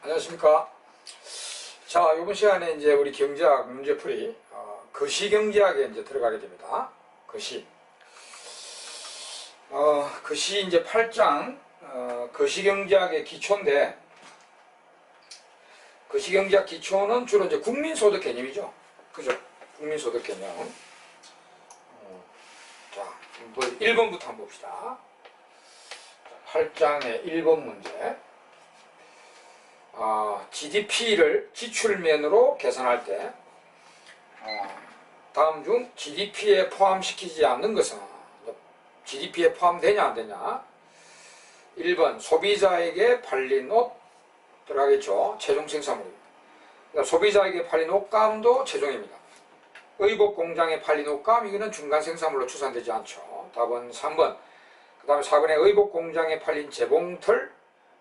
안녕하십니까. 자, 이번 시간에 이제 우리 경제학 문제풀이, 거시경제학에 이제 들어가게 됩니다. 거시. 거시 이제 8장, 거시경제학의 기초인데, 거시경제학 기초는 주로 이제 국민소득 개념이죠. 그죠? 국민소득 개념. 자, 뭐 1번부터 한번 봅시다. 8장의 1번 문제. GDP를 지출면으로 계산할 때 다음 중 GDP에 포함시키지 않는 것은 GDP에 포함되냐 안 되냐. 1번 소비자에게 팔린 옷 들어가겠죠. 최종 생산물입니다. 그러니까 소비자에게 팔린 옷감도 최종입니다. 의복 공장에 팔린 옷감 이거는 중간 생산물로 추산되지 않죠. 답은 3번. 그 다음에 4번에 의복 공장에 팔린 재봉틀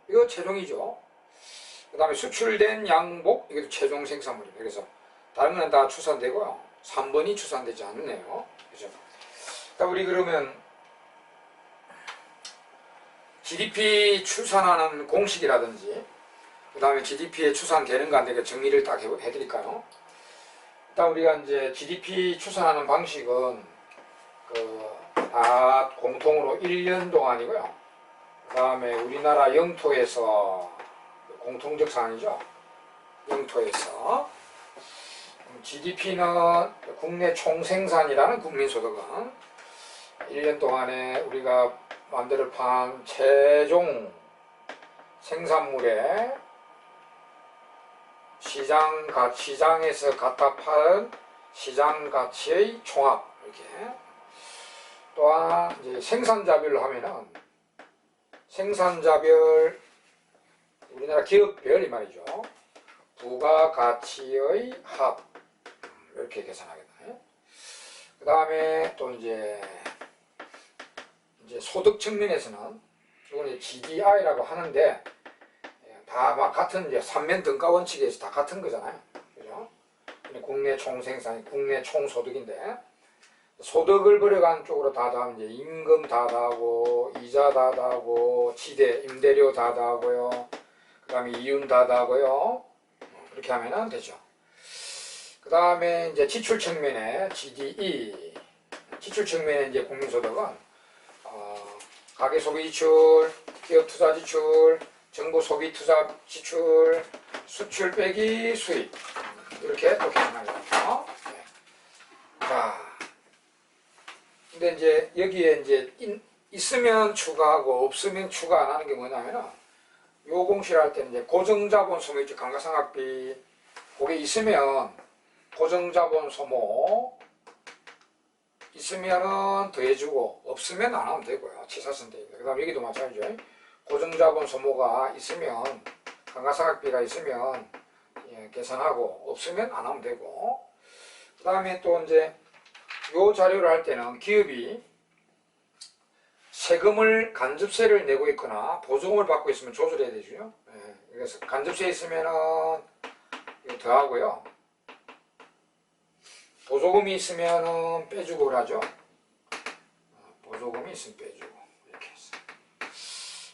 이거 최종이죠. 그 다음에 수출된 양복 이것도 최종 생산물입니다. 그래서 다른 거는 다 추산되고요. 3번이 추산되지 않네요. 그죠? 우리 그러면 GDP 추산하는 공식이라든지 그 다음에 GDP에 추산되는가 안 되는가 정리를 딱 해드릴까요? 일단 우리가 이제 GDP 추산하는 방식은 다 공통으로 1년 동안이고요. 그 다음에 우리나라 영토에서 공통적 사항이죠. 영토에서 GDP는 국내 총생산이라는 국민소득은 1년 동안에 우리가 만들어 판 최종 생산물의 시장에서 갖다 파는 시장 가치의 총합. 이렇게. 또한 이제 생산자별로 하면은 생산자별 우리나라 기업별 이 말이죠. 부가가치의 합 이렇게 계산하게 돼요. 그 다음에 또 이제 소득 측면에서는 이거는 GDI라고 하는데 다 막 같은 이제 삼면 등가 원칙에서 다 같은 거잖아요. 그죠? 국내 총생산, 국내 총소득인데 소득을 벌어간 쪽으로 다 이제 임금 다 하고 이자 다 하고 지대 임대료 다 하고요. 그 다음에 이윤 다 하고요. 그렇게 하면 되죠. 그 다음에 이제 지출 측면에 GDE, 지출 측면에 이제 국민소득은 가계 소비 지출, 기업 투자 지출, 정부 소비 투자 지출, 수출 빼기 수입 이렇게 또 계산하겠죠. 네. 자, 근데 이제 여기에 이제 있으면 추가하고 없으면 추가 안 하는 게 뭐냐면은 요 공시를 할 때는 이제 고정자본 소모 있죠. 감가상각비 그게 있으면 고정자본 소모 있으면은 더해주고 없으면 안 하면 되고요. 치사선택입니다. 그 다음 여기도 마찬가지죠. 고정자본 소모가 있으면 감가상각비가 있으면 계산하고 없으면 안 하면 되고 그 다음에 또 이제 요 자료를 할 때는 기업이 세금을 간접세를 내고 있거나 보조금을 받고 있으면 조절해야 되죠. 그래서 간접세 있으면은 이거 더하고요. 보조금이 있으면은 빼주고 그러죠. 보조금이 있으면 빼주고 이렇게 해서.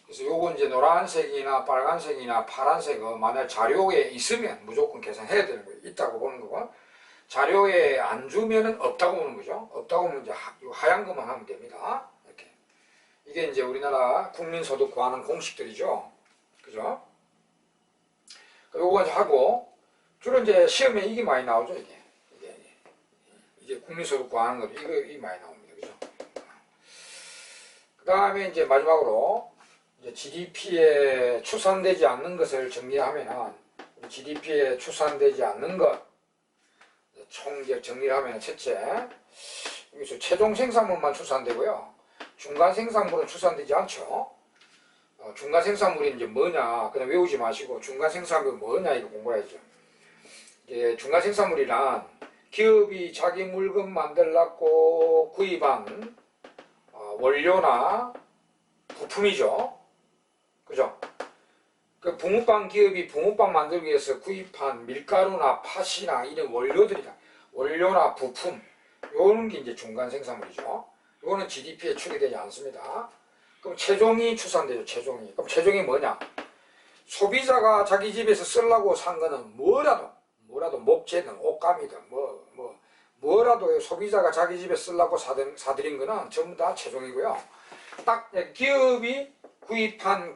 그래서 요거 이제 노란색이나 빨간색이나 파란색은 만약 자료에 있으면 무조건 계산해야 되는 거예요. 있다고 보는 거고 자료에 안 주면은 없다고 보는 거죠. 없다고 보면 이제 하얀 것만 하면 됩니다. 이렇게. 이게 이제 우리나라 국민소득 구하는 공식들이죠. 그죠? 요거 하고 주로 이제 시험에 이게 많이 나오죠. 이게 국민소득 구하는 거 이게 많이 나옵니다. 그죠? 그 다음에 이제 마지막으로 이제 GDP에 추산되지 않는 것을 정리하면은 GDP에 추산되지 않는 것 총격 정리를 하면 첫째 여기서 최종 생산물만 추산되고요. 중간 생산물은 추산되지 않죠. 중간 생산물이 이제 뭐냐 그냥 외우지 마시고 중간 생산물이 뭐냐 이거 공부해야죠. 이제 중간 생산물이란 기업이 자기 물건 만들려고 구입한 원료나 부품이죠. 그죠? 그 붕어빵 기업이 붕어빵 만들기 위해서 구입한 밀가루나 팥이나 이런 원료나 부품 요런 게 이제 중간 생산물이죠. 요거는 GDP에 추계되지 않습니다. 그럼 최종이 추산되죠. 최종이. 그럼 최종이 뭐냐? 소비자가 자기 집에서 쓰려고 산 거는 뭐라도 목재든 옷감이든 뭐라도 소비자가 자기 집에 쓰려고 사들인 거는 전부 다 최종이고요. 딱 기업이 구입한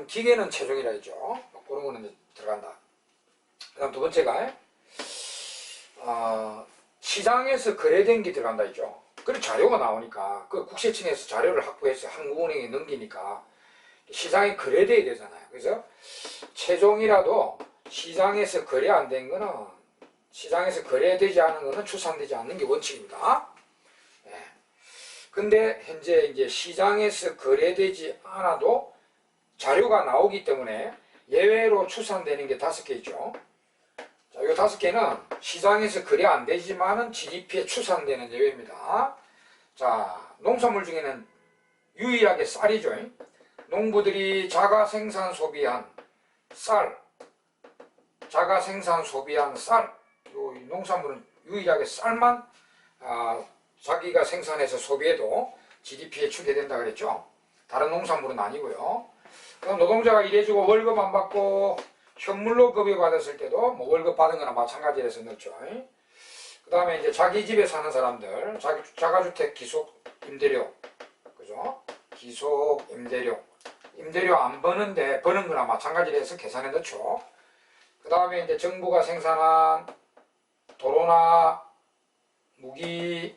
기계는 최종이라 했죠. 그런 거는 이제 들어간다. 그 다음 두 번째가 시장에서 거래된 게 들어간다 했죠. 그리고 자료가 나오니까 그 국세청에서 자료를 확보해서 한국은행에 넘기니까 시장에 거래돼야 되잖아요. 그래서 최종이라도 시장에서 거래 안 된 거는 시장에서 거래되지 않은 거는 추산되지 않는 게 원칙입니다. 근데 현재 이제 시장에서 거래되지 않아도 자료가 나오기 때문에 예외로 추산되는 게 5개 있죠. 자, 요 5개는 시장에서 거래 안 되지만은 GDP에 추산되는 예외입니다. 자, 농산물 중에는 유일하게 쌀이죠. 농부들이 자가 생산 소비한 쌀, 요 농산물은 유일하게 쌀만 자기가 생산해서 소비해도 GDP에 추계된다 그랬죠. 다른 농산물은 아니고요. 그럼 노동자가 일해주고 월급 안 받고 현물로 급여받았을 때도 뭐 월급 받은 거나 마찬가지라서 넣죠. 그 다음에 이제 자기 집에 사는 사람들, 자가주택 기속 임대료, 그죠? 기속 임대료 안 버는데 버는 거나 마찬가지로 해서 계산에 넣죠. 그 다음에 이제 정부가 생산한 도로나 무기,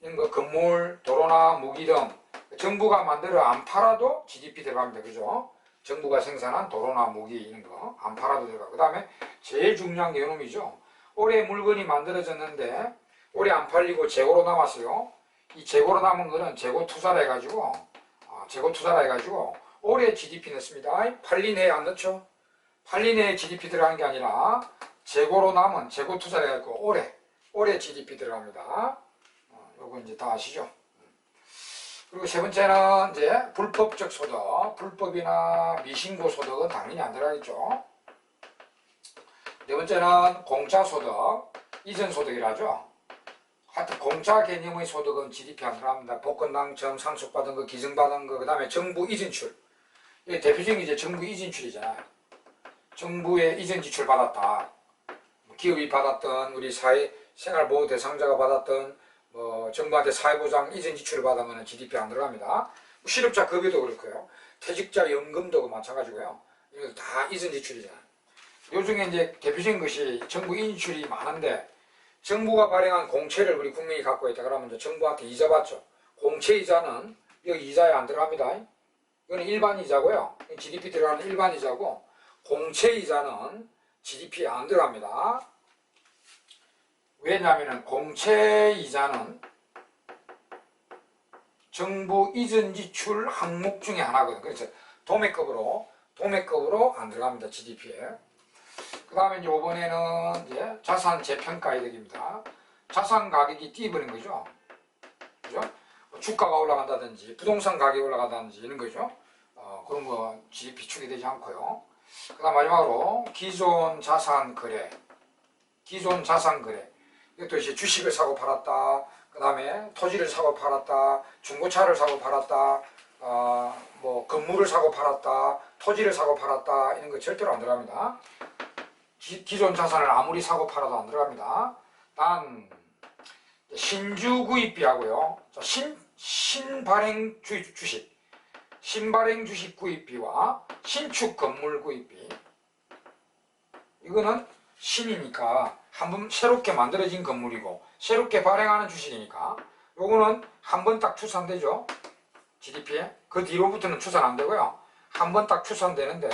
이런 거 건물, 도로나 무기 등 정부가 만들어 안 팔아도 GDP 들어갑니다. 그죠? 정부가 생산한 도로나 무기 이런 거 안 팔아도 들어가고. 그 다음에 제일 중요한 게 요놈이죠. 올해 물건이 만들어졌는데 올해 안 팔리고 재고로 남았어요. 이 재고로 남은 거는 재고 투자를 해가지고 올해 GDP 넣습니다. 팔린 해에 안 넣죠. 팔린 해에 GDP 들어가는 게 아니라 재고로 남은 재고 투자를 해가지고 올해 GDP 들어갑니다. 요거 이제 다 아시죠? 그리고 세 번째는 이제 불법적 소득, 불법이나 미신고 소득은 당연히 안 들어가겠죠. 네 번째는 공짜 소득, 이전 소득이라 하죠. 하여튼 공짜 개념의 소득은 GDP 안 들어갑니다. 복권 당첨, 상속받은 거, 기증받은 거, 그 다음에 정부 이전출. 이게 대표적인 게 이제 정부 이전출이잖아요. 정부에 이전 지출 받았다. 기업이 받았던, 우리 생활보호 대상자가 받았던, 정부한테 사회보장 이전 지출을 받은 거는 GDP 안 들어갑니다. 실업자 급여도 그렇고요. 퇴직자 연금도 마찬가지고요. 이거 다 이전 지출이잖아요. 요 중에 이제 대표적인 것이 정부 인출이 많은데, 정부가 발행한 공채를 우리 국민이 갖고 있다 그러면 이제 정부한테 이자 받죠. 공채 이자는 여기 이자에 안 들어갑니다. 이거는 일반 이자고요. GDP 들어가는 일반 이자고, 공채 이자는 GDP에 안 들어갑니다. 왜냐하면 공채 이자는 정부 이전 지출 항목 중에 하나거든요. 그래서 도매급으로 안 들어갑니다. GDP에. 그 다음에 이제 이번에는 이제 자산 재평가 이득입니다. 자산 가격이 뛰어버린 거죠. 그죠? 주가가 올라간다든지 부동산 가격이 올라간다든지 이런 거죠. 그런 거 GDP 추계되지 않고요. 그 다음 마지막으로 기존 자산 거래. 이것도 이제 주식을 사고 팔았다. 그 다음에 토지를 사고 팔았다. 중고차를 사고 팔았다. 건물을 사고 팔았다. 토지를 사고 팔았다. 이런 거 절대로 안 들어갑니다. 기존 자산을 아무리 사고 팔아도 안 들어갑니다. 단 신주 구입비하고요. 신발행 주식 구입비와 신축 건물 구입비. 이거는 신이니까 한번 새롭게 만들어진 건물이고 새롭게 발행하는 주식이니까 요거는 한 번 딱 추산되죠. GDP에. 그 뒤로부터는 추산 안 되고요. 한 번 딱 추산되는데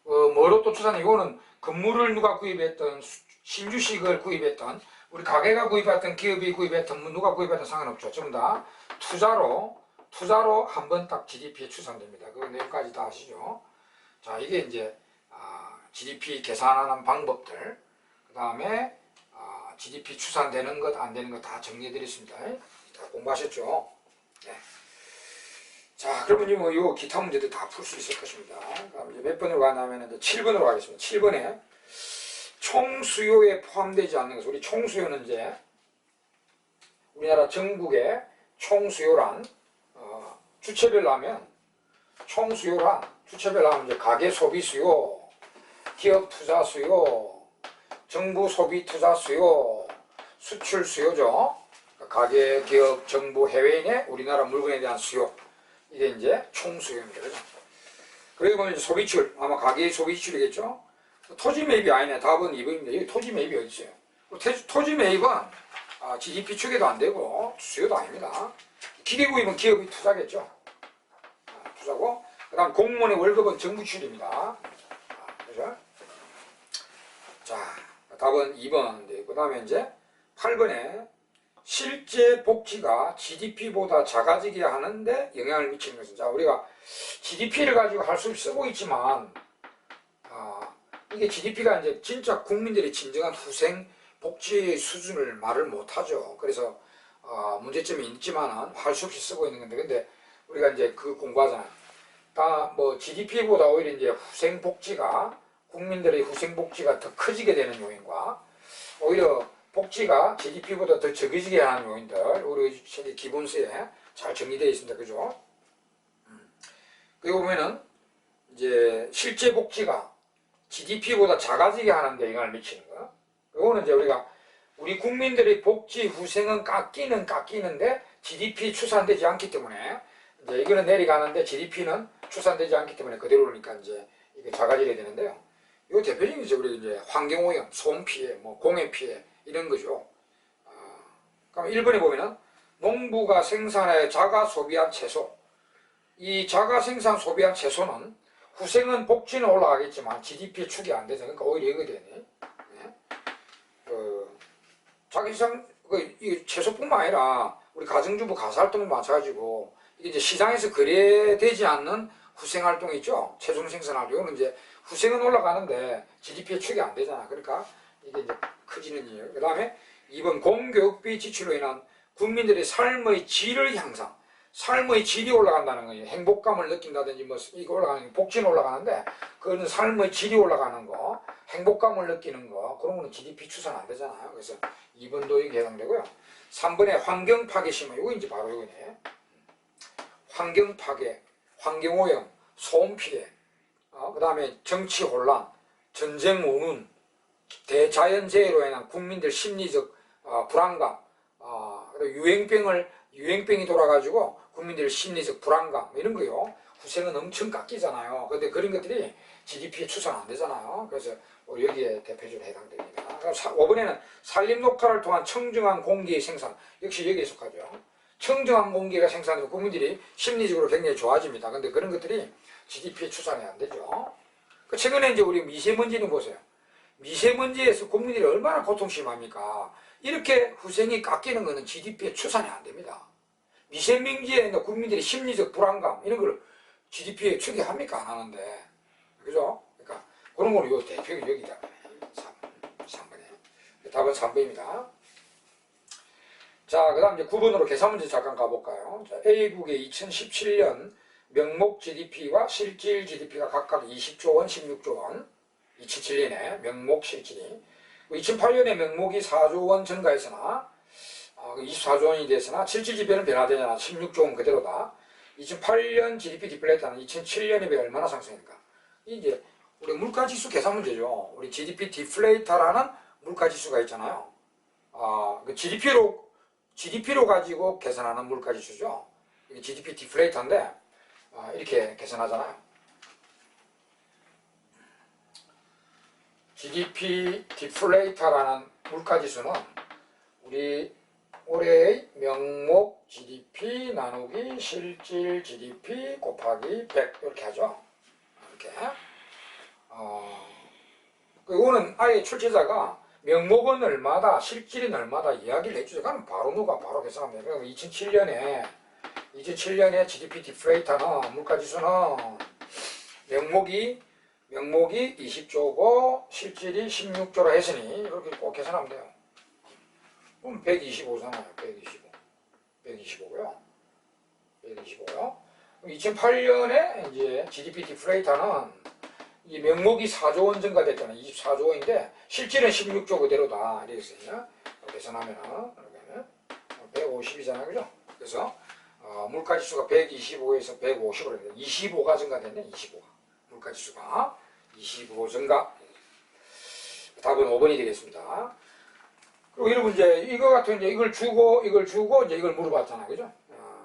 뭐로 또 추산? 이거는 건물을 누가 구입했던, 신주식을 구입했던, 우리 가게가 구입했던, 기업이 구입했던, 누가 구입했던 상관없죠. 전부 다 투자로 한 번 딱 GDP에 추산됩니다. 그 내용까지 다 아시죠? 자, 이게 이제 GDP 계산하는 방법들, 그 다음에 GDP 추산되는 것, 안 되는 것 다 정리해드렸습니다. 다 공부하셨죠? 네. 자, 그러면 요 기타 문제도 다 풀 수 있을 것입니다. 그럼 이제 몇 번으로 가냐면 이제 7번으로 가겠습니다. 7번에 총수요에 포함되지 않는 것. 우리 총수요는 이제 우리나라 전국의 총수요란 주체별로 하면 총 수요란 주체별로 하면 이제 가계 소비 수요, 기업 투자 수요, 정부 소비 투자 수요, 수출 수요죠. 가계, 기업, 정부, 해외인의 우리나라 물건에 대한 수요. 이게 이제 총 수요입니다. 그죠? 그리고 보면 이제 소비출, 아마 가계 소비출이겠죠? 토지 매입이 아니네. 답은 2번입니다. 여기 토지 매입이 어디 있어요? 토지 매입은 GDP 축에도 안 되고 수요도 아닙니다. 기계구입은 기업이 투자겠죠. 투자고, 그 다음 공무원의 월급은 정부 출입니다. 그죠? 자, 답은 2번. 그 다음에 이제 8번에 실제 복지가 GDP보다 작아지게 하는데 영향을 미치는 것은, 자, 우리가 GDP를 가지고 할 수 쓰고 있지만, 이게 GDP가 이제 진짜 국민들의 진정한 후생 복지 수준을 말을 못하죠. 그래서 문제점이 있지만은 할 수 없이 쓰고 있는 건데, 근데 우리가 이제 그 공부하잖아요. 다 뭐 GDP보다 오히려 이제 후생 복지가, 국민들의 후생 복지가 더 커지게 되는 요인과, 오히려 복지가 GDP보다 더 적어지게 하는 요인들, 우리 책 기본서에 잘 정리되어 있습니다. 그죠? 그리고 보면은 이제 실제 복지가 GDP보다 작아지게 하는데 영향을 미치는 거. 이거는 이제 우리 국민들의 복지 후생은 깎이는데 GDP 추산되지 않기 때문에, 이제 이거는 내려가는데 GDP는 추산되지 않기 때문에 그대로니까 이제 이게 작아지게 되는데요. 이 대표적인 게 우리 이제 환경오염, 소음 피해, 뭐 공해 피해 이런 거죠. 그럼 1번에 보면은 농부가 생산해 자가 소비한 채소. 이 자가 생산 소비한 채소는 후생은 복지는 올라가겠지만 GDP 축이 안 되죠. 그러니까 오히려 이거 되네. 자기상 이 채소뿐만 아니라 우리 가정주부 가사활동도 마찬가지고, 이게 이제 시장에서 거래되지 않는 후생활동이 있죠. 최종 생산활동. 이거는 이제 후생은 올라가는데 GDP의 축이 안 되잖아. 그러니까 이게 이제 커지는 일이에요. 그 다음에 2번 공교육비 지출로 인한 국민들의 삶의 질을 향상. 삶의 질이 올라간다는 거예요. 행복감을 느낀다든지 뭐 이거 올라가는 게 복지는 올라가는데, 그거는 삶의 질이 올라가는 거, 행복감을 느끼는 거, 그런 거는 GDP 추산 안 되잖아요. 그래서 2번도 여기 해당되고요. 3번에 환경 파괴 심화. 이거 이제 바로 이거네. 환경 파괴, 환경오염, 소음 피해, 그 다음에 정치 혼란, 전쟁 운운, 대자연재해로 인한 국민들 심리적 불안감, 유행병이 돌아가지고 국민들 심리적 불안감 이런 거요. 후생은 엄청 깎이잖아요. 근데 그런 것들이 GDP에 추산 안 되잖아요. 그래서 여기에 대표적으로 해당됩니다. 5번에는 산림녹화를 통한 청정한 공기의 생산. 역시 여기에 속하죠. 청정한 공기가 생산되면 국민들이 심리적으로 굉장히 좋아집니다. 근데 그런 것들이 GDP에 추산이 안 되죠. 최근에 이제 우리 미세먼지는 보세요. 미세먼지에서 국민들이 얼마나 고통심합니까? 이렇게 후생이 깎이는 것은 GDP에 추산이 안 됩니다. 미세먼지에 국민들이 심리적 불안감 이런 걸 GDP에 추계합니까? 안 하는데. 그죠? 그러니까 그런 거는 요 대표가 여기다. 3번에. 답은 3번입니다. 자, 그 다음 이제 9번으로 계산 문제 잠깐 가볼까요? 자, A국의 2017년 명목 GDP와 실질 GDP가 각각 20조 원, 16조 원. 2017년에 명목 실질이. 2008년에 명목이 4조 원 증가했으나 24조 원이 됐으나 실질 지표는 변화되잖아. 16조 원 그대로다. 2008년 GDP 디플레이터는 2007년에 비해 얼마나 상승했는가? 이제 우리 물가지수 계산 문제죠. 우리 GDP 디플레이터라는 물가지수가 있잖아요. 그 GDP로 가지고 계산하는 물가지수죠. 이게 GDP 디플레이터인데 이렇게 계산하잖아요. GDP 디플레이터라는 물가지수는 우리 올해의 명목 GDP 나누기 실질 GDP 곱하기 100 이렇게 하죠. 이렇게. 이거는 아예 출제자가 명목은 얼마다, 실질은 얼마다 이야기를 해주죠. 그럼 바로 계산하면 돼요. 2007년에 GDP 디플레이터는 물가지수는 명목이 20조고 실질이 16조로 했으니 이렇게 꼭 계산하면 돼요. 그럼 125잖아요. 125고요. 2008년에 이제 GDP 디플레이터는 이 명목이 4조 원 증가됐잖아요. 24조 원인데 실질은 16조 그대로다. 이렇게 했어요. 계산하면은 150이잖아요. 그죠? 그래서 물가지수가 125에서 150으로 25가 증가됐네. 25가 물가지수가 25 증가. 답은 5번이 되겠습니다. 그리고 여러분 이제 이거 같은 이제 이걸 주고 이제 이걸 물어봤잖아요, 그죠?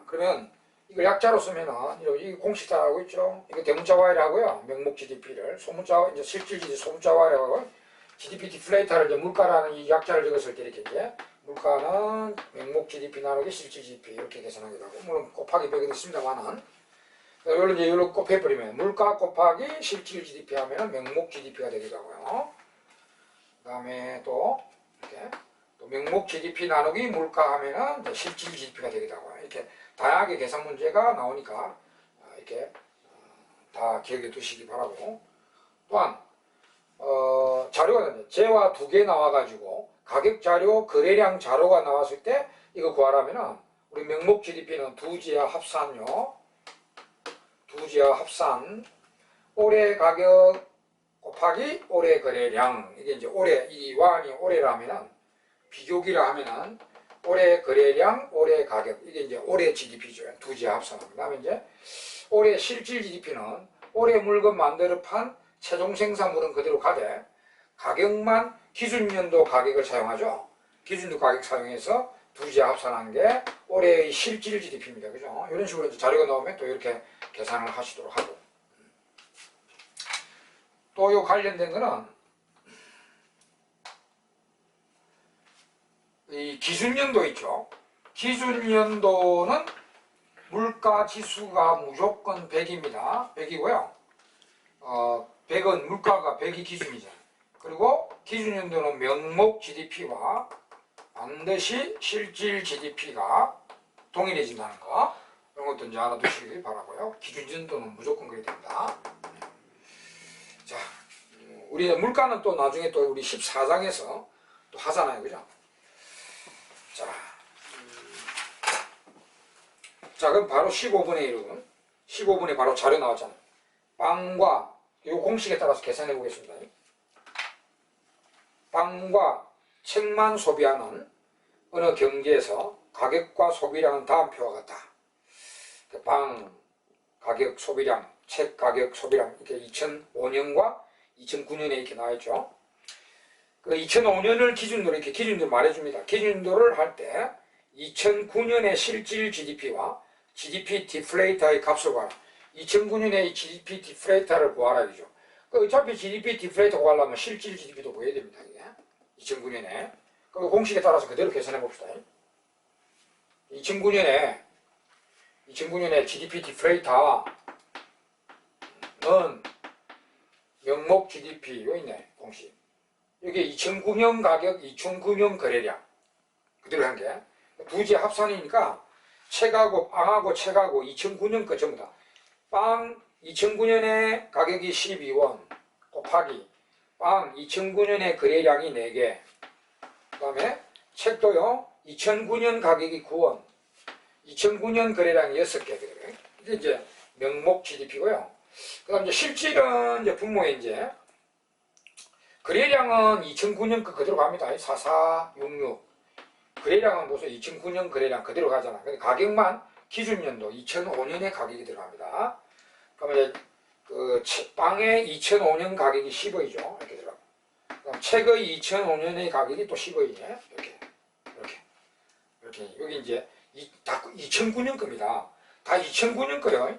그러면 이걸 약자로 쓰면은 이 공식 다 알고 있죠? 이거 대문자 Y라고요. 명목 GDP를 소문자 이제 실질 GDP 소문자 Y라고 GDP 디플레이터를 이제 물가라는 이 약자를 적었을 때 이렇게 이제 물가는 명목 GDP 나누기 실질 GDP 이렇게 계산하기도 하고 물론 곱하기 100은 있습니다만은 이걸 이제 이걸로 곱해버리면 물가 곱하기 실질 GDP 하면은 명목 GDP가 되기도 하고요. 그 다음에 또 이렇게 또 명목 GDP 나누기 물가 하면은 이제 실질 GDP가 되기도 하고요. 이렇게 다양하게 계산 문제가 나오니까 이렇게 다 기억해 두시기 바라고. 또한 자료가 재화 2개 나와가지고 가격 자료, 거래량 자료가 나왔을 때 이거 구하라면은 우리 명목 GDP는 두지와 합산요. 두지와 합산 올해 가격 곱하기 올해 거래량. 이게 이제 올해 이 와한이 올해라면은 비교기라 하면은 올해 거래량, 올해 가격. 이게 이제 올해 GDP죠. 두지와 합산합니다. 그다음에 이제 올해 실질 GDP는 올해 물건 만들어 판 최종 생산물은 그대로 가되 가격만 기준연도 가격을 사용하죠. 기준도 가격 사용해서 두지와 합산한 게 올해의 실질 GDP입니다. 그죠? 이런 식으로 자료가 나오면 또 이렇게 계산을 하시도록 하고. 또 요 관련된 거는 이 기준연도 있죠. 기준연도는 물가 지수가 무조건 100입니다. 100이고요. 100은 물가가 100이 기준이죠. 그리고 기준연도는 명목 GDP와 반드시 실질 GDP가 동일해진다는 거. 이런 것도 이제 알아두시기 바라고요. 기준연도는 무조건 그래야 됩니다. 자, 우리 물가는 또 나중에 또 우리 14장에서 또 하잖아요. 그죠? 자, 그럼 바로 15번에 여러분. 15번에 바로 자료 나왔잖아요. 빵과, 이 공식에 따라서 계산해 보겠습니다. 빵과 책만 소비하는 어느 경제에서 가격과 소비량은 다음 표와 같다. 빵 가격 소비량, 책 가격 소비량, 이렇게 2005년과 2009년에 이렇게 나와있죠. 그 2005년을 기준으로 이렇게 기준도를 말해줍니다. 기준도를 할 때 2009년의 실질 GDP와 GDP 디플레이터의 값을 구하라. 2009년의 GDP 디플레이터를 구하라 이죠. 그 어차피 GDP 디플레이터 구하려면 실질 GDP도 구해야 됩니다. 이게 2009년에. 그 공식에 따라서 그대로 계산해 봅시다. 2009년에 GDP 디플레이터는 명목 GDP 여기 있네 공식. 여기 2009년 가격, 2009년 거래량 그대로 한 게 두지 합산이니까 책하고 빵하고 책하고 2009년 거 전부 다 빵 2009년에 가격이 12원 곱하기 빵 2009년에 거래량이 4개 그 다음에 책도요 2009년 가격이 9원 2009년 거래량이 6개 이게 이제 명목 GDP고요. 그 다음 이제 실질은 이제 분모에 이제 거래량은 2009년 거 그대로 갑니다. 4466 거래량은 무슨 2009년 거래량 그대로 가잖아. 근데 가격만 기준연도 2005년의 가격이 들어갑니다. 그러면 이제 그 빵의 2005년 가격이 10원이죠. 이렇게 들어가. 그럼 책의 2005년의 가격이 또 10원이네. 이렇게 여기 이제 다 2009년 겁니다. 다 2009년 거예요.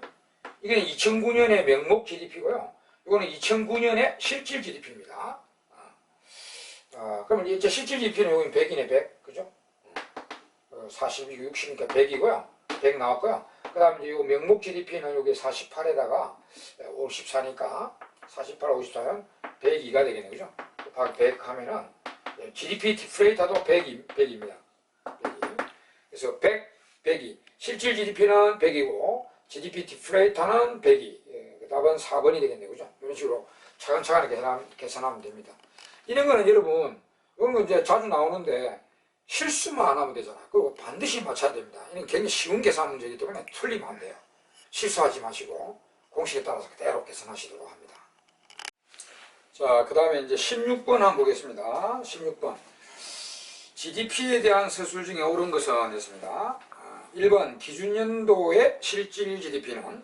이게 2009년의 명목 GDP고요. 이거는 2009년의 실질 GDP입니다. 그러면 이제 실질 GDP는 여기 100이네, 100. 그죠? 42, 60이니까 100이고요. 100 나왔고요. 그 다음에 이 명목 GDP는 여기 48에다가 54니까 48, 54는 102가 되겠네. 그죠? 곱하기 100 하면은 GDP 디플레이터도 100입니다. 100이. 그래서 100, 102. 실질 GDP는 100이고 GDP 디플레이터는 102. 답은 4번이 되겠네요. 그죠? 이런 식으로 차근차근히 계산하면 됩니다. 이런 거는 여러분, 이런 거 이제 자주 나오는데 실수만 안 하면 되잖아. 그리고 반드시 맞춰야 됩니다. 이건 굉장히 쉬운 계산 문제이기 때문에 틀리면 안 돼요. 실수하지 마시고 공식에 따라서 그대로 계산하시도록 합니다. 자, 그 다음에 이제 16번 한번 보겠습니다. 16번. GDP에 대한 서술 중에 옳은 것은 됐습니다. 1번 기준연도의 실질 GDP는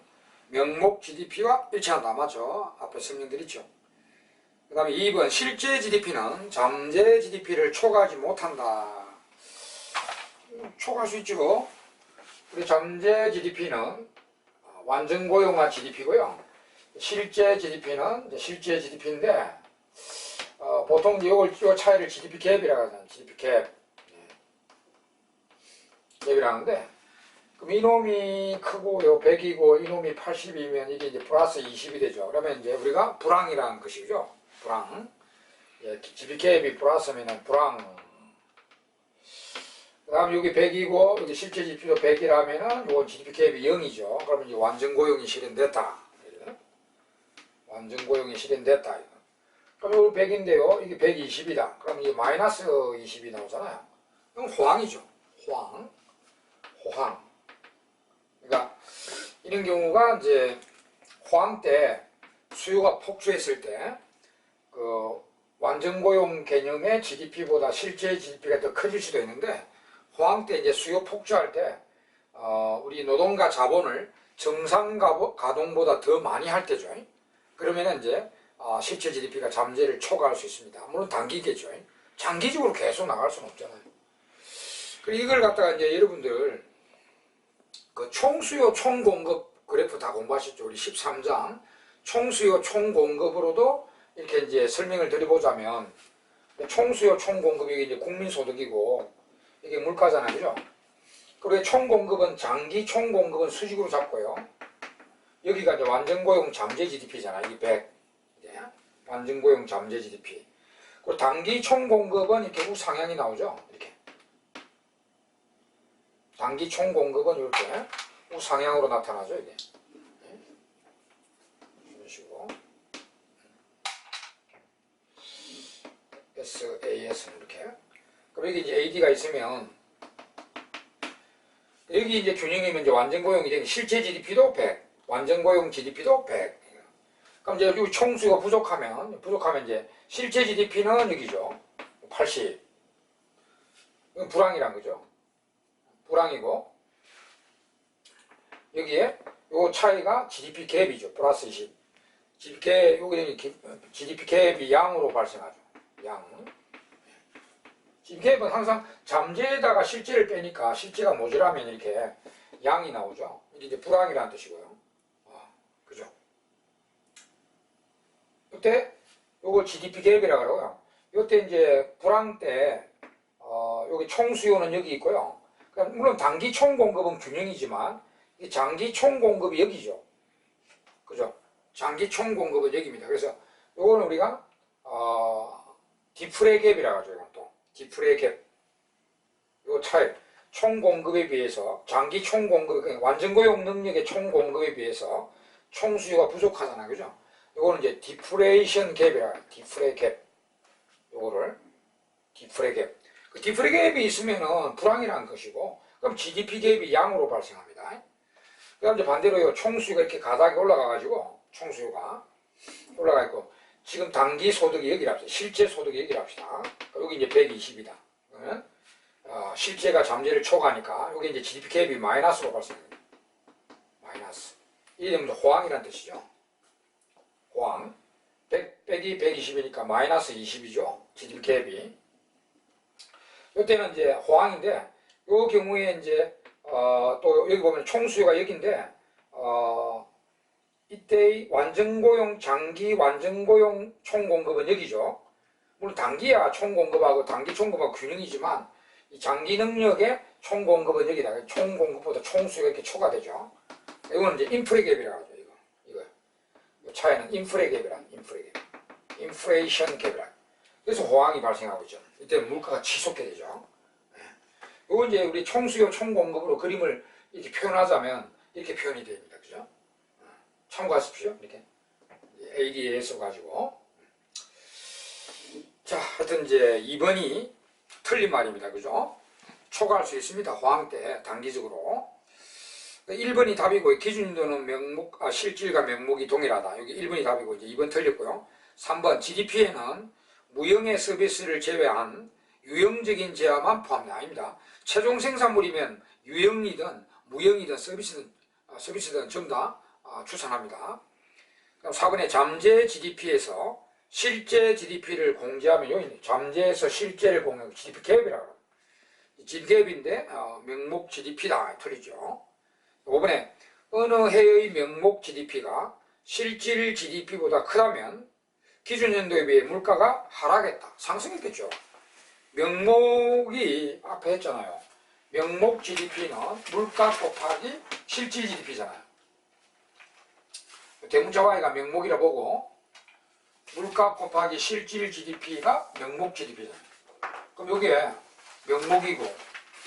명목 GDP와 일치한다. 맞죠? 앞에 설명드렸죠. 그 다음에 2번 실제 GDP는 잠재 GDP를 초과하지 못한다. 초과할 수 있죠. 우리 잠재 GDP는 완전 고용화 GDP고요. 실제 GDP는 실제 GDP인데 보통 요 차이를 GDP 갭이라고 하잖아요. GDP 갭. 갭이라고 하는데 그럼 이놈이 크고 100이고 이놈이 80이면 이게 이제 플러스 20이 되죠. 그러면 이제 우리가 불황이라는 것이죠. 불황. 예, GDP 갭이 플러스면은 불황. 그 다음 여기 100이고 여기 실제 GDP도 100이라면은 요건 GDP 갭이 0이죠. 그러면 이제 완전 고용이 실현됐다. 완전 고용이 실현됐다. 그럼 여기 100인데요. 이게 120이다. 그럼 이게 마이너스 20이 나오잖아요. 이건 호황이죠. 호황. 그러니까 이런 경우가 이제 호황 때 수요가 폭주했을 때 그 완전 고용 개념의 GDP보다 실제 GDP가 더 커질 수도 있는데 호황 때 이제 수요 폭주할 때 우리 노동과 자본을 정상 가동보다 더 많이 할 때죠. 그러면 이제 실제 GDP가 잠재를 초과할 수 있습니다. 물론 단기겠죠. 장기적으로 계속 나갈 수는 없잖아요. 그리고 이걸 갖다가 이제 여러분들 그 총수요 총공급 그래프 다 공부하셨죠. 우리 13장 총수요 총공급으로도 이렇게 이제 설명을 드려보자면 총수요 총공급이 이제 국민소득이고 이게 물가잖아요. 그죠? 그리고 총공급은 장기 총공급은 수직으로 잡고요. 여기가 이제 완전고용 잠재 GDP잖아요. 이게 100. 네. 완전고용 잠재 GDP. 그리고 단기 총공급은 이렇게 우상향이 나오죠. 이렇게. 단기 총공급은 이렇게 우상향으로 나타나죠. 이게. 네. 이런 식으로. SAS는 이렇게. 그럼 여기 이제 AD가 있으면 여기 이제 균형이면 이제 완전고용이 되면 실제 GDP도 100. 완전고용 GDP도 100. 그럼 이제 여기 총수가 부족하면 이제 실제 GDP는 여기죠. 80. 이건 불황이란 거죠. 불황이고 여기에 요 차이가 GDP 갭이죠. 플러스 20. GDP 갭이 양으로 발생하죠. 양. GDP 갭은 항상 잠재에다가 실제를 빼니까 실제가 모자라면 이렇게 양이 나오죠. 이게 이제 불황이라는 뜻이고요. 그죠? 이때 요걸 GDP 갭이라고 하고요. 이때 이제 불황 때 여기 총수요는 여기 있고요. 물론 단기 총공급은 균형이지만 이 장기 총공급이 여기죠. 그죠? 장기 총공급은 여기입니다. 그래서 요거는 우리가 디프레 갭이라고 하죠. 이건 또 디프레 갭. 요 차이 총공급에 비해서 장기 총공급 그러니까 완전고용 능력의 총공급에 비해서 총수요가 부족하잖아요. 그죠? 요거는 이제 디프레이션 갭이라 해요. 디프레 갭. 요거를 디프레 갭. 그 디프레 갭이 있으면은 불황이라는 것이고 그럼 GDP 갭이 양으로 발생합니다. 그다음 이제 반대로 요 총수요가 이렇게 가닥이 올라가가지고 총수요가 올라가 있고 지금 단기 소득이 여기라 합시다. 실제 소득이 여기라 합시다. 여기 이제 120이다. 그러면 실제가 잠재를 초과하니까 여기 이제 GDP 갭이 마이너스로 발생합니다. 마이너스. 이게 되면 호황이라는 뜻이죠. 호황. 100 빼기 120이니까 마이너스 20이죠. GDP 갭이. 이때는 이제 호황인데, 요 경우에 이제, 또 여기 보면 총수요가 여기인데, 이때의 완전고용, 장기 완전고용 총공급은 여기죠. 물론 단기야 총공급하고 단기 총공급하고 균형이지만, 이 장기 능력의 총공급은 여기다. 총공급보다 총수요가 이렇게 초과되죠. 이거는 이제 인프레 갭이라고 하죠. 이거. 이 차이는 인프레 갭이란, 인프레 갭. 인플레이션 갭이란. 그래서 호황이 발생하고 있죠. 이때 물가가 치솟게 되죠. 이거 이제 우리 총수요 총공급으로 그림을 이렇게 표현하자면 이렇게 표현이 됩니다. 그죠? 참고하십시오. 이렇게. ADS 가지고. 자, 하여튼 이제 2번이 틀린 말입니다. 그죠? 초과할 수 있습니다. 호황 때, 단기적으로. 1번이 답이고, 기준인도는 실질과 명목이 동일하다. 여기 1번이 답이고, 이제 2번 틀렸고요. 3번, GDP에는 무형의 서비스를 제외한 유형적인 제한만 포함이 아닙니다. 최종 생산물이면 유형이든 무형이든 서비스든 전부 다 추산합니다. 그럼 4번에 잠재 GDP에서 실제 GDP를 공제하면 여기 있네. 잠재에서 실제를 공개하면 GDP 갭이라고 합니다. GDP 갭인데 명목 GDP다. 틀리죠. 5번에 어느 해의 명목 GDP가 실질 GDP보다 크다면 기준연도에 비해 물가가 하락했다. 상승했겠죠. 명목이 앞에 했잖아요. 명목 GDP는 물가 곱하기 실질 GDP잖아요. 대문자 Y가 명목이라 보고 물가 곱하기 실질 GDP가 명목 GDP잖아요. 그럼 여기에 명목이고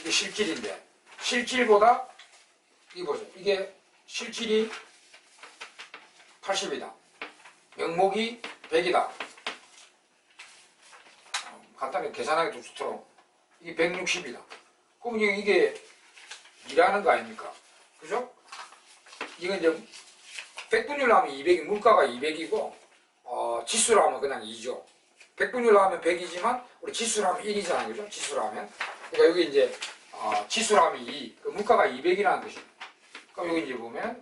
이게 실질인데 실질보다 이게 보세요. 이게 실질이 80이다. 명목이 100이다. 간단하게 계산하기도 좋도록 이게 160이다. 그럼 이게 일하는 거 아닙니까? 그죠? 이건 이제 백분율로 하면 200이 물가가 200이고 지수로 하면 그냥 2죠. 백분율로 하면 100이지만 우리 지수로 하면 1이잖아요. 그죠? 지수로 하면. 그러니까 여기 이제 지수로 하면 2. 그 물가가 200이라는 뜻입니다. 그럼 여기 이제 보면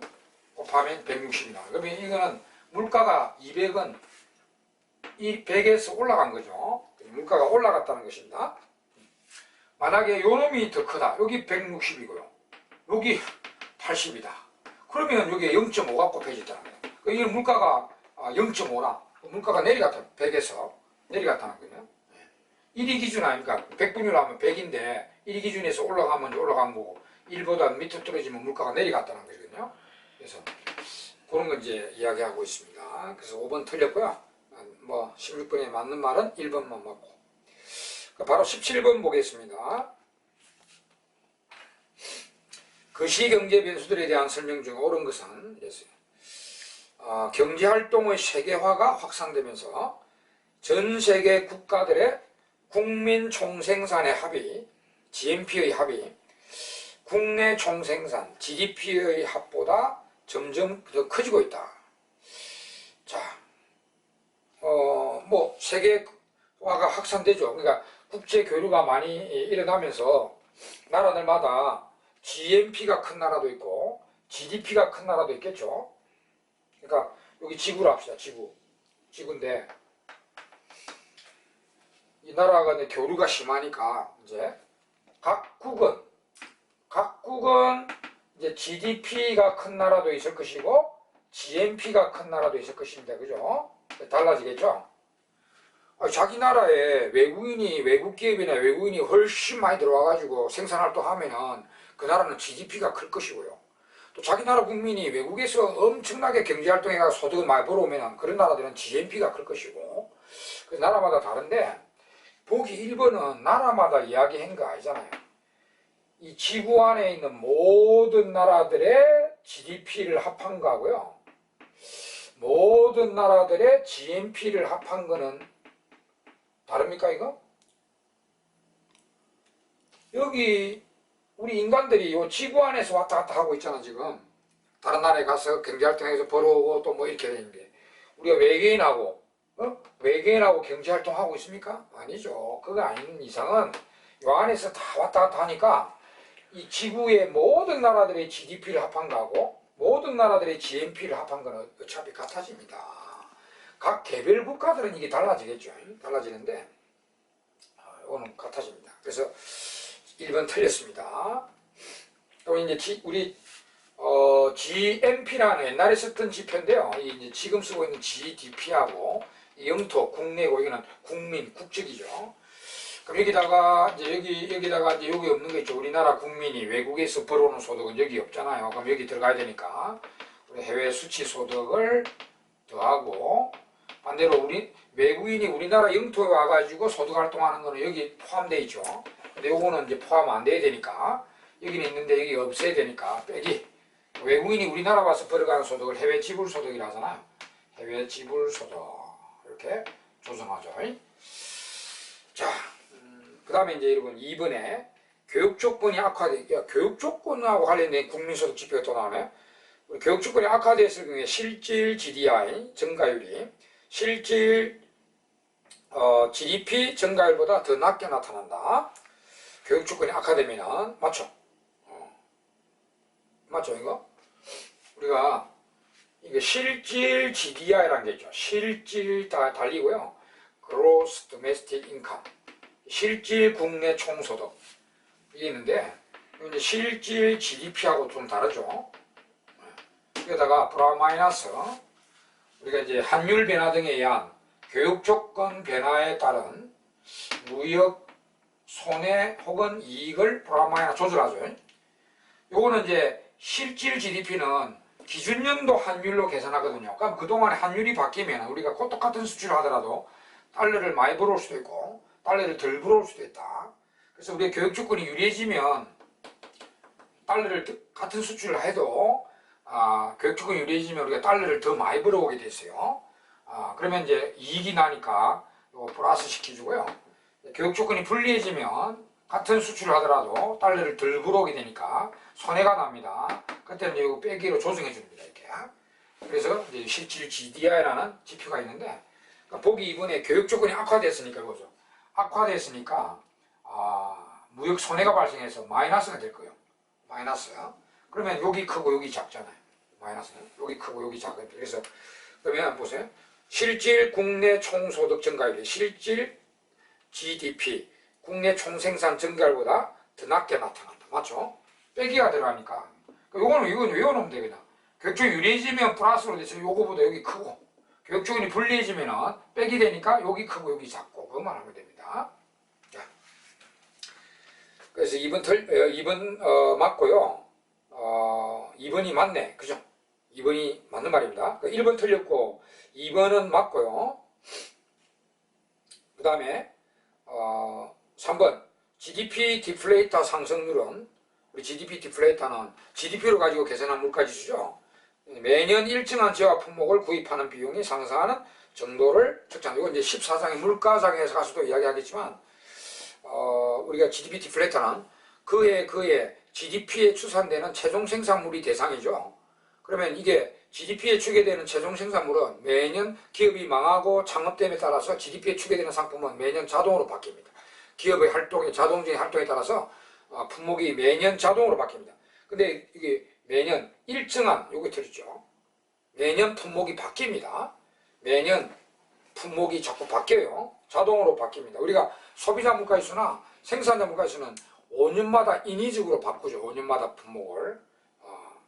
곱하면 160이다. 그러면 이거는 물가가 200은 이 100에서 올라간 거죠. 물가가 올라갔다는 것입니다. 만약에 요 놈이 더 크다. 여기 160이고요. 여기 80이다. 그러면 여기에 0.5가 곱해졌다는 거예요. 이게 물가가 0.5라. 물가가 내려갔다. 100에서 내려갔다는 거예요. 1위 기준 아닙니까? 100분율로 하면 100인데 1위 기준에서 올라가면 올라간 거고 1보다 밑으로 떨어지면 물가가 내려갔다는 거거든요. 그래서 그런 거 이제 이야기하고 있습니다. 그래서 5번 틀렸고요. 16번에 맞는 말은 1번만 맞고. 바로 17번 보겠습니다. 거시경제 변수들에 대한 설명 중 옳은 것은 경제활동의 세계화가 확산되면서 전 세계 국가들의 국민 총생산의 합이 GNP의 합이 국내 총생산 GDP의 합보다 점점 더 커지고 있다. 자, 세계화가 확산되죠. 그러니까 국제 교류가 많이 일어나면서 나라들마다 GNP가 큰 나라도 있고 GDP가 큰 나라도 있겠죠. 그러니까 여기 지구로 합시다. 지구인데 이 나라가 이제 교류가 심하니까 이제 각국은 이제 GDP가 큰 나라도 있을 것이고 GNP가 큰 나라도 있을 것입니다. 그죠? 달라지겠죠? 자기 나라에 외국 기업이나 외국인이 훨씬 많이 들어와가지고 생산활동 하면은 그 나라는 GDP가 클 것이고요. 또 자기 나라 국민이 외국에서 엄청나게 경제활동해가 소득을 많이 벌어오면은 그런 나라들은 GNP가 클 것이고. 그래서 나라마다 다른데, 보기 1번은 나라마다 이야기한 거 아니잖아요. 이 지구 안에 있는 모든 나라들의 GDP를 합한 거하고요. 모든 나라들의 GNP를 합한 거는 다릅니까, 이거? 여기 우리 인간들이 요 지구 안에서 왔다 갔다 하고 있잖아, 지금. 다른 나라에 가서 경제활동해서 벌어오고 또 뭐 이렇게 되는 게. 우리가 외계인하고 경제활동하고 있습니까? 아니죠. 그거 아닌 이상은 요 안에서 다 왔다 갔다 하니까 이 지구의 모든 나라들의 GDP를 합한 거하고 모든 나라들의 GNP를 합한 거는 어차피 같아집니다. 각 개별 국가들은 이게 달라지겠죠. 달라지는데 이거는 같아집니다. 그래서 1번 틀렸습니다. 또 이제 우리 GNP라는 옛날에 썼던 지표인데요. 이제 지금 쓰고 있는 GDP하고 영토, 국내고 이거는 국민, 국적이죠. 그럼 여기다가 이제 여기 없는 거 있죠. 우리나라 국민이 외국에서 벌어오는 소득은 여기 없잖아요. 그럼 여기 들어가야 되니까 우리 해외 수치 소득을 더하고 반대로 외국인이 우리나라 영토에 와가지고 소득 활동하는 거는 여기 포함되어 있죠. 근데 요거는 이제 포함 안 돼야 되니까 여기는 있는데 여기 없애야 되니까 빼기. 외국인이 우리나라 와서 벌어가는 소득을 해외 지불 소득이라 하잖아요. 해외 지불 소득 이렇게 조정하죠. 자, 그 다음에 이제 여러분 2번에 교육 조건이 교육 조건하고 관련된 국민소득 지표가 또 나오네. 교육 조건이 악화됐을 경우에 실질 GDI 증가율이 실질 GDP 증가율보다 더 낮게 나타난다. 교육 조건이 악화되면 맞죠? 맞죠, 이거? 우리가 이게 실질 GDI라는 게 있죠. 실질 다 달리고요. Gross Domestic Income. 실질 국내 총소득. 이게 있는데, 이제 실질 GDP하고 좀 다르죠. 여기다가 플러스 우리가 이제 환율 변화 등에 의한 교육 조건 변화에 따른 무역 손해 혹은 이익을 플러스 조절하죠. 요거는 이제 실질 GDP는 기준연도 환율로 계산하거든요. 그럼 그동안에 환율이 바뀌면 우리가 똑같은 수출을 하더라도 달러를 많이 벌어올 수도 있고 달러를 덜 벌어올 수도 있다. 그래서 우리의 교육 조건이 유리해지면 달러를 같은 수출을 해도 교육 조건이 유리해지면 우리가 달러를 더 많이 벌어오게 됐어요. 그러면 이제 이익이 나니까 이거 플러스 시켜주고요. 교육 조건이 불리해지면 같은 수출을 하더라도 달러를 덜 벌어오게 되니까 손해가 납니다. 그때는 이거 빼기로 조정해 줍니다. 이렇게. 그래서 이제 실질 GDI라는 지표가 있는데 보기 2번에 교육 조건이 악화됐으니까 이거죠. 악화됐으니까 무역 손해가 발생해서 마이너스가 될 거예요. 마이너스. 그러면 여기 크고 여기 작잖아요. 마이너스는 여기 크고 여기 작아요. 그래서 그러면 보세요. 실질 국내 총소득 증가율이 실질 GDP 국내 총생산 증가율보다 더 낮게 나타난다. 맞죠? 빼기가 들어가니까 이거는 외워놓으면 되겠다. 교육적이 유리해지면 플러스로 돼서 요거보다 여기 크고 교육적이 불리해지면 빼기 되니까 여기 크고 여기 작고 그것만 하면 됩니다. 자, 그래서 2번 맞고요. 2번이 맞네. 그죠? 2번이 맞는 말입니다. 1번 틀렸고 2번은 맞고요. 그 다음에 3번 GDP 디플레이터 상승률은 우리 GDP 디플레이터는 GDP로 가지고 계산한 물가지수죠. 매년 일정한 재화 품목을 구입하는 비용이 상승하는 정도를 측정한다. 이건 이제 14장의 물가장에서 가서도 이야기하겠지만 우리가 GDP 디플레이터는 그해 GDP에 추산되는 최종 생산물이 대상이죠. 그러면 이게 GDP에 추계되는 최종 생산물은 매년 기업이 망하고 창업됨에 따라서 GDP에 추계되는 상품은 매년 자동으로 바뀝니다. 기업의 활동에 자동적인 활동에 따라서 품목이 매년 자동으로 바뀝니다. 근데 이게 매년 일정한 요게 틀리죠. 매년 품목이 바뀝니다. 매년 품목이 자꾸 바뀌어요. 자동으로 바뀝니다. 우리가 소비자 물가지수나 생산자 물가지수는 5년마다 인위적으로 바꾸죠. 5년마다 품목을.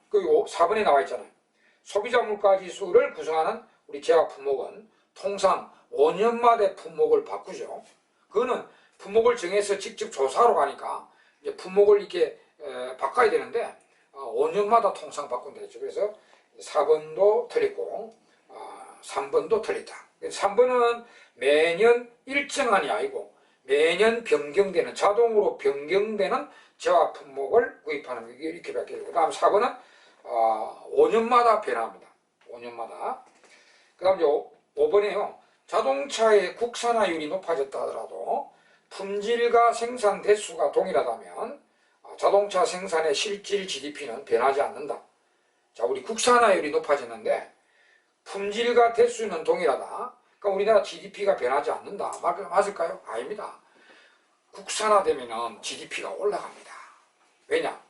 그리고 4번에 나와 있잖아요. 소비자 물가지수를 구성하는 우리 재화 품목은 통상 5년마다 품목을 바꾸죠. 그거는 품목을 정해서 직접 조사하러 가니까 이제 품목을 이렇게 바꿔야 되는데 5년마다 통상 바꾼다 했죠. 그래서 4번도 틀렸고 3번도 틀렸다. 3번은 매년 일정한이 아니고 매년 변경되는 자동으로 변경되는 재화 품목을 구입하는 게 이렇게 바뀌고 그 다음 4번은 5년마다 변화합니다. 5년마다. 그 다음 5번에요. 자동차의 국산화율이 높아졌다 하더라도 품질과 생산 대수가 동일하다면 자동차 생산의 실질 GDP는 변하지 않는다. 자, 우리 국산화율이 높아졌는데 품질과 대수는 동일하다. 그러니까 우리나라 GDP가 변하지 않는다. 맞을까요? 아닙니다. 국산화되면 GDP가 올라갑니다. 왜냐?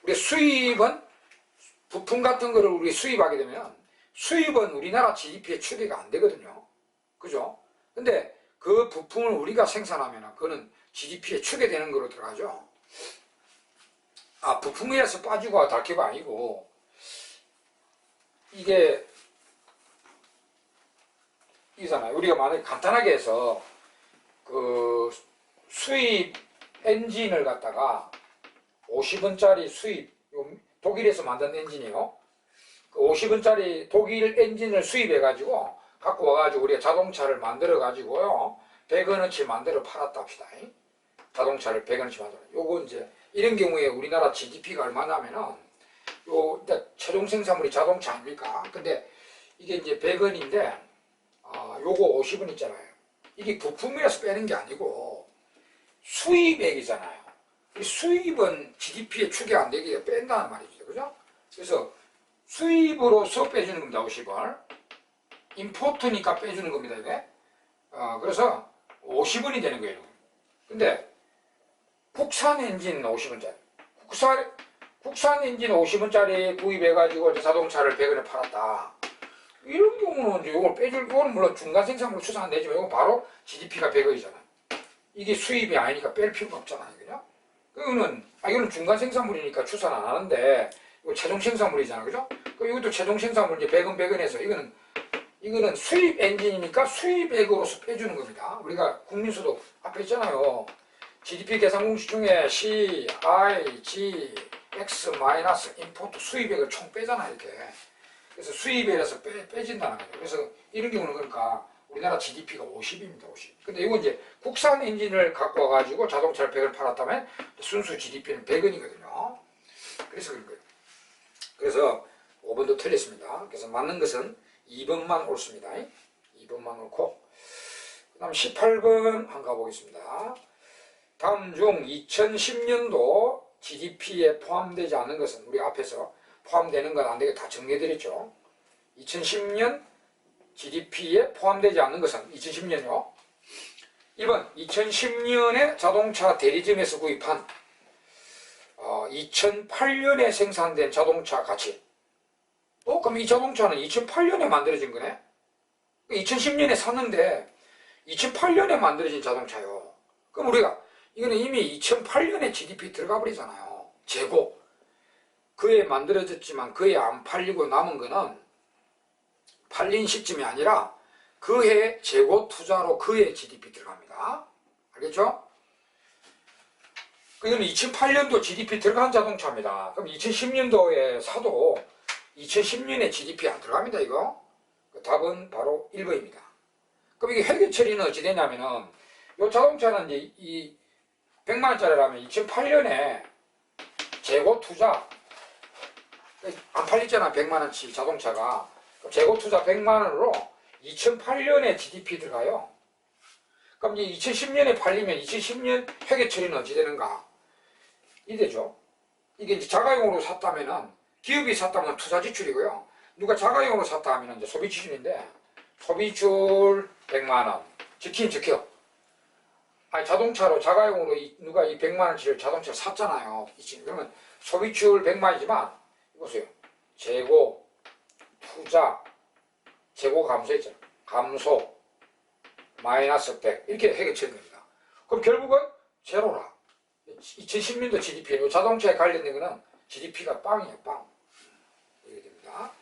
우리 수입은 부품 같은 거를 우리 수입하게 되면 수입은 우리나라 GDP에 추계가 안 되거든요. 그죠? 근데 그 부품을 우리가 생산하면 그거는 GDP에 추계되는 거로 들어가죠. 부품이라서 빠지고 닳기가 아니고 이게 이잖아요. 우리가 만약에 간단하게 해서 그 수입 엔진을 갖다가 50원짜리 수입 독일에서 만든 엔진이요. 그 50원짜리 독일 엔진을 수입해 가지고 갖고 와가지고 우리가 자동차를 만들어 가지고요 100원어치 만들어 팔았다 합시다. 자동차를 100원어치 만들어. 요거 이제 이런 경우에 우리나라 GDP가 얼마냐면은 요 일단 최종 생산물이 자동차 아닙니까? 근데 이게 이제 100원인데 요거 50원 있잖아요. 이게 부품이라서 빼는 게 아니고 수입액이잖아요. 이 수입은 GDP에 추계 안 되게 뺀다는 말이죠. 그죠? 그래서 수입으로서 빼주는 겁니다. 50원. 임포트니까 빼주는 겁니다. 이게. 그래서 50원이 되는 거예요. 근데 국산 엔진 50원짜리. 국산 엔진 50원짜리 구입해가지고 자동차를 100원에 팔았다. 이런 경우는 이제 이걸 빼줄, 이거는 물론 중간 생산물로 추산 안 되지만 이건 바로 GDP가 100원이잖아. 이게 수입이 아니니까 뺄 필요가 없잖아요. 그죠? 이거는 중간 생산물이니까 추산 안 하는데, 이거 최종 생산물이잖아. 그죠? 이것도 최종 생산물 이제 100원, 100원에서 이거는 수입 엔진이니까 수입액으로서 빼주는 겁니다. 우리가 국민소득 앞에 있잖아요. GDP 계산 공식 중에 C, I, G, X 마이너스 임포트 수입액을 총 빼잖아, 이렇게. 그래서 수입액에서 빼진다는 거죠. 그래서 이런 경우는 그러니까 우리나라 GDP가 50입니다, 50. 근데 이거 이제 국산 엔진을 갖고 와가지고 자동차를 100을 팔았다면 순수 GDP는 100원이거든요. 그래서 그런 거예요. 그래서 5번도 틀렸습니다. 그래서 맞는 것은 2번만 옳습니다. 2번만 옳고. 그 다음 18번 한번 가보겠습니다. 다음 중 2010년도 GDP에 포함되지 않는 것은, 우리 앞에서 포함되는 건 안 되게 다 정리해드렸죠. 2010년 GDP에 포함되지 않는 것은 2010년요. 1번 2010년에 자동차 대리점에서 구입한 2008년에 생산된 자동차 가치. 그럼 이 자동차는 2008년에 만들어진 거네? 2010년에 샀는데 2008년에 만들어진 자동차요. 그럼 우리가 이거는 이미 2008년에 GDP 들어가 버리잖아요. 재고. 그해 만들어졌지만 그해 안 팔리고 남은 거는 팔린 시점이 아니라 그해 재고 투자로 그해 GDP 들어갑니다. 알겠죠? 이거는 2008년도 GDP 들어간 자동차입니다. 그럼 2010년도에 사도 2010년에 GDP 안 들어갑니다, 이거. 답은 바로 1번입니다. 그럼 이게 회계 처리는 어찌 되냐면은, 이 자동차는 이제 이 100만원짜리라면 2008년에 재고 투자, 안 팔렸잖아, 100만원치 자동차가. 재고 투자 100만원으로 2008년에 GDP 들어가요. 그럼 이제 2010년에 팔리면 2010년 회계 처리는 어찌 되는가? 이되죠. 이게 이제 자가용으로 샀다면은, 기업이 샀다면 투자 지출이고요. 누가 자가용으로 샀다 하면 이제 소비 지출인데, 소비출 100만원. 적힌 적혀. 자동차로 자가용으로 누가 이 100만원치를 자동차를 샀잖아요. 그러면 소비출 100만이지만, 보세요. 재고, 투자, 재고 감소했잖아요. 감소, 마이너스 100. 이렇게 회계 처리됩니다. 그럼 결국은 제로라. 2010년도 GDP, 자동차에 관련된 거는 GDP가 빵이에요, 빵. 이렇게 됩니다.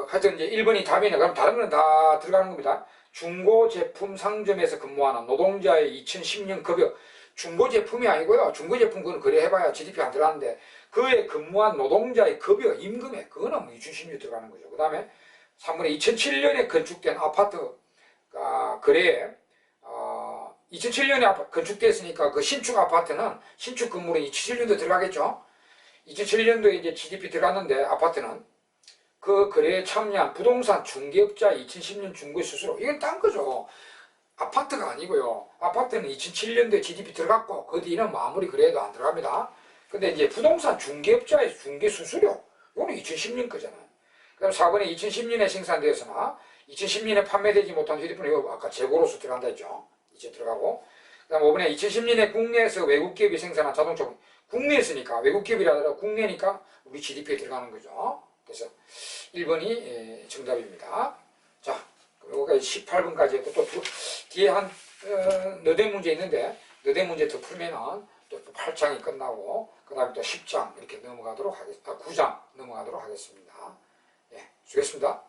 하여튼 이제 1번이 답이네. 그럼 다른 거는 다 들어가는 겁니다. 중고 제품 상점에서 근무하는 노동자의 2010년 급여. 중고 제품이 아니고요. 중고 제품 그건 그래 해봐야 GDP 안 들어가는데, 그에 근무한 노동자의 급여, 임금액, 그거는 뭐 2010년 들어가는 거죠. 그 다음에 3번에 2007년에 건축된 아파트, 거래에 2007년에 건축됐으니까 그 신축 아파트는, 신축 건물은 2007년도 들어가겠죠. 2007년도에 이제 GDP 들어갔는데, 아파트는 그 거래에 참여한 부동산 중개업자 2010년 중개 수수료, 이건 딴 거죠. 아파트가 아니고요. 아파트는 2007년도에 GDP 들어갔고 그 뒤는 아무리 그래도 안 들어갑니다. 근데 이제 부동산 중개업자의 중개 수수료, 이거는 2010년 거잖아요. 그럼 4번에 2010년에 생산되었으나 2010년에 판매되지 못한 휴대폰, 이거 아까 재고로서 들어간다 했죠. 이제 들어가고. 그 다음 5번에 2010년에 국내에서 외국 기업이 생산한 자동차, 국내에서니까, 외국 기업이라더라 국내니까 우리 GDP에 들어가는 거죠. 그래서 1번이 정답입니다. 자, 여기까지 18번까지 했고, 또 뒤에 한 너댓 문제 있는데, 너댓 문제 더 풀면은 또 8장이 끝나고, 그 다음에 또 10장 이렇게 넘어가도록 하겠습니다. 9장 넘어가도록 하겠습니다. 예, 수고했습니다.